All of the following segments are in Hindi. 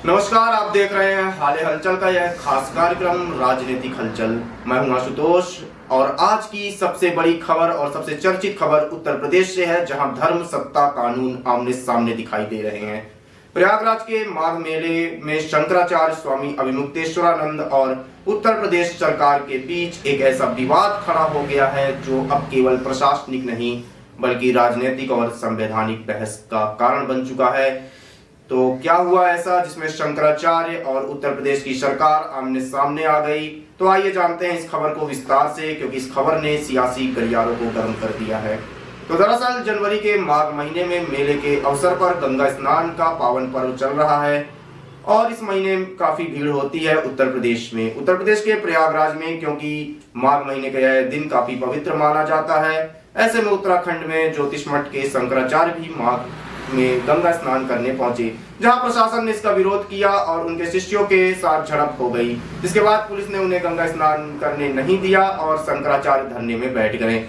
नमस्कार, आप देख रहे हैं हाल हलचल का यह खास कार्यक्रम राजनीतिक हलचल। मैं हूं आशुतोष और आज की सबसे बड़ी खबर और सबसे चर्चित खबर उत्तर प्रदेश से है, जहां धर्म सत्ता कानून आमने सामने दिखाई दे रहे हैं। प्रयागराज के माघ मेले में शंकराचार्य स्वामी अभिमुक्तेश्वरानंद और उत्तर प्रदेश सरकार के बीच एक ऐसा विवाद खड़ा हो गया है जो अब केवल प्रशासनिक नहीं बल्कि राजनीतिक और संवैधानिक बहस का कारण बन चुका है। तो क्या हुआ ऐसा जिसमें शंकराचार्य और उत्तर प्रदेश की सरकार आमने सामने आ गई? तो आइए जानते हैं इस खबर को विस्तार से, क्योंकि इस खबर ने सियासी गलियारों को गर्म कर दिया है। तो दरअसल जनवरी के माघ महीने में मेले के अवसर पर गंगा स्नान का पावन पर्व चल रहा है और इस महीने काफी भीड़ होती है उत्तर प्रदेश में, उत्तर प्रदेश के प्रयागराज में, क्योंकि माघ महीने का यह दिन काफी पवित्र माना जाता है। ऐसे में उत्तराखंड में ज्योतिष मठ के शंकराचार्य भी माघ में गंगा स्नान करने पहुंचे, जहां प्रशासन ने इसका विरोध किया और उनके शिष्यों के साथ झड़प हो गई, जिसके बाद पुलिस ने उन्हें गंगा स्नान करने नहीं दिया और शंकराचार्य धरने में बैठ गए।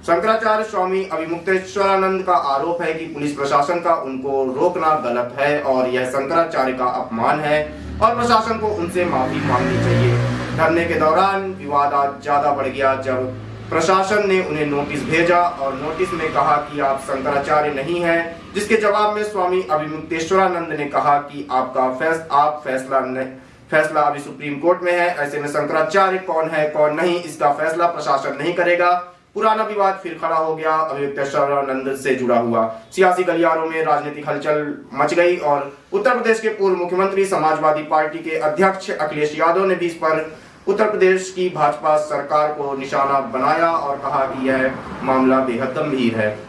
शंकराचार्य स्वामी अभिमुक्तेश्वरानंद का आरोप है कि पुलिस प्रशासन का उनको रोकना गलत है और यह शंकराचार्य का अपमान है और प्रशासन को उनसे माफी मांगनी चाहिए। धरने के दौरान विवाद आज ज्यादा बढ़ गया जब प्रशासन ने उन्हें नोटिस भेजा और नोटिस में कहा कि आप शंकराचार्य नहीं हैं, जिसके जवाब में स्वामी अभिमुक्तेश्वरानंद ने कहा कि आपका फैसला अभी सुप्रीम कोर्ट में है। ऐसे में शंकराचार्य कौन है कौन नहीं, इसका फैसला प्रशासन नहीं करेगा। पुराना विवाद फिर खड़ा हो गया अभिमुक्तेश्वरानंद से जुड़ा हुआ। सियासी गलियारों में राजनीतिक हलचल मच गई और उत्तर प्रदेश के पूर्व मुख्यमंत्री समाजवादी पार्टी के अध्यक्ष अखिलेश यादव ने भी इस पर उत्तर प्रदेश की भाजपा सरकार को निशाना बनाया और कहा कि यह मामला बेहद गंभीर है।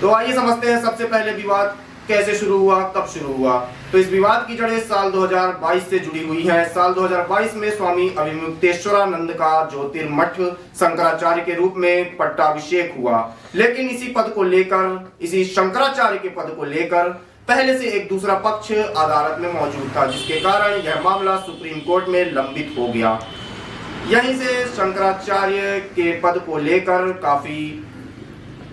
तो आइए समझते हैं सबसे पहले विवाद कैसे शुरू हुआ, कब शुरू हुआ। तो इस विवाद की जड़ें साल 2022 से जुड़ी हुई हैं। साल 2022 में स्वामी अभिमुक्तेश्वरानंद का ज्योतिर्मठ शंकराचार्य के रूप में पट्टाभिषेक हुआ, लेकिन इसी शंकराचार्य के पद को लेकर पहले से एक दूसरा पक्ष अदालत में मौजूद था, जिसके कारण यह मामला सुप्रीम कोर्ट में लंबित हो गया। यहीं से शंकराचार्य के पद को लेकर काफी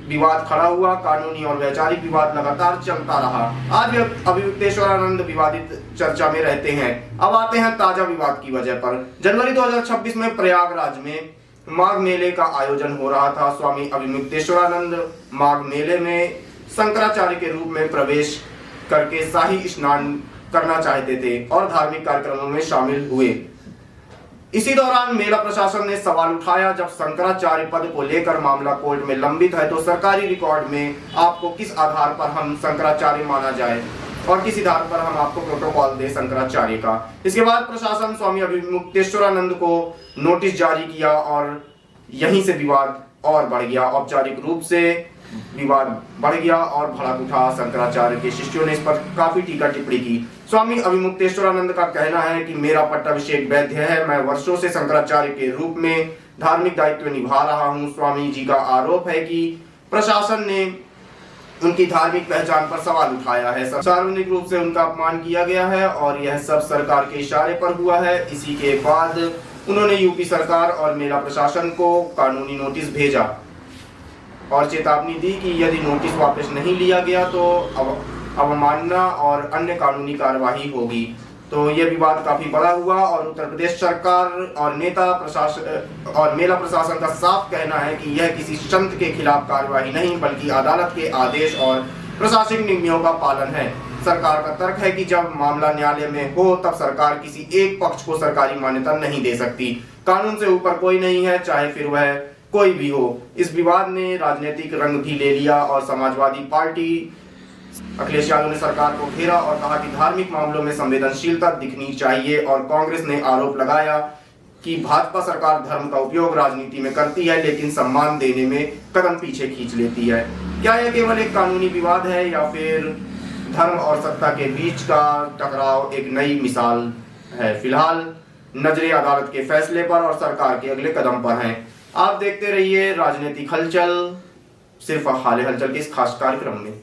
विवाद खड़ा हुआ। कानूनी और वैचारिक विवाद लगातार चलता रहा। आज भी अभिमुक्तेश्वरानंद विवादित चर्चा में रहते हैं। अब आते हैं ताजा विवाद की वजह पर। जनवरी 2026 में प्रयागराज में माघ मेले का आयोजन हो रहा था। स्वामी अभिमुक्तेश्वरानंद माघ मेले में शंकराचार्य के रूप में प्रवेश करके शाही स्नान करना चाहते थे और धार्मिक कार्यक्रमों में शामिल हुए। इसी दौरान मेला प्रशासन ने सवाल उठाया, जब शंकराचार्य पद को लेकर मामला कोर्ट में लंबित है तो सरकारी रिकॉर्ड में आपको किस आधार पर हम शंकराचार्य माना जाए और किस आधार पर हम आपको प्रोटोकॉल दे शंकराचार्य का। इसके बाद प्रशासन स्वामी अभिमुक्तेश्वरानंद को नोटिस जारी किया और यहीं से विवाद और बढ़ गया। औपचारिक रूप से विवाद बढ़ गया और भड़क उठा। शंकराचार्य के शिष्यों ने इस पर काफी टीका टिप्पणी की। स्वामी अभिमुक्तेश्वरानंद का कहना है कि मेरा पट्टाभिषेक वैध है, मैं वर्षों से शंकराचार्य के रूप में धार्मिक दायित्व निभा रहा हूं। स्वामी जी का आरोप है कि प्रशासन ने उनकी धार्मिक पहचान पर सवाल उठाया है, सार्वजनिक रूप से उनका अपमान किया गया है और यह सब सरकार के इशारे पर हुआ है। इसी के बाद उन्होंने यूपी सरकार और मेला प्रशासन को कानूनी नोटिस भेजा और चेतावनी दी कि यदि नोटिस वापस नहीं लिया गया तो अवमानना और अन्य कानूनी कार्यवाही होगी। तो यह विवाद काफी बड़ा हुआ और उत्तर प्रदेश सरकार और मेला प्रशासन का साफ कहना है कि यह किसी संत के खिलाफ कार्यवाही नहीं बल्कि अदालत के आदेश और प्रशासनिक नियमों का पालन है। सरकार का तर्क है कि जब मामला न्यायालय में हो तब सरकार किसी एक पक्ष को सरकारी मान्यता नहीं दे सकती। कानून से ऊपर कोई नहीं है, चाहे फिर वह कोई भी हो। इस विवाद ने राजनीतिक रंग भी ले लिया और समाजवादी पार्टी अखिलेश यादव ने सरकार को घेरा और कहा कि धार्मिक मामलों में संवेदनशीलता दिखनी चाहिए और कांग्रेस ने आरोप लगाया कि भाजपा सरकार धर्म का उपयोग राजनीति में करती है लेकिन सम्मान देने में कदम पीछे खींच लेती है। क्या यह केवल एक कानूनी विवाद है या फिर धर्म और सत्ता के बीच का टकराव एक नई मिसाल है? फिलहाल नजरें अदालत के फैसले पर और सरकार के अगले कदम पर हैं। आप देखते रहिए राजनीतिक हलचल, सिर्फ हाल हलचल के इस खास कार्यक्रम में।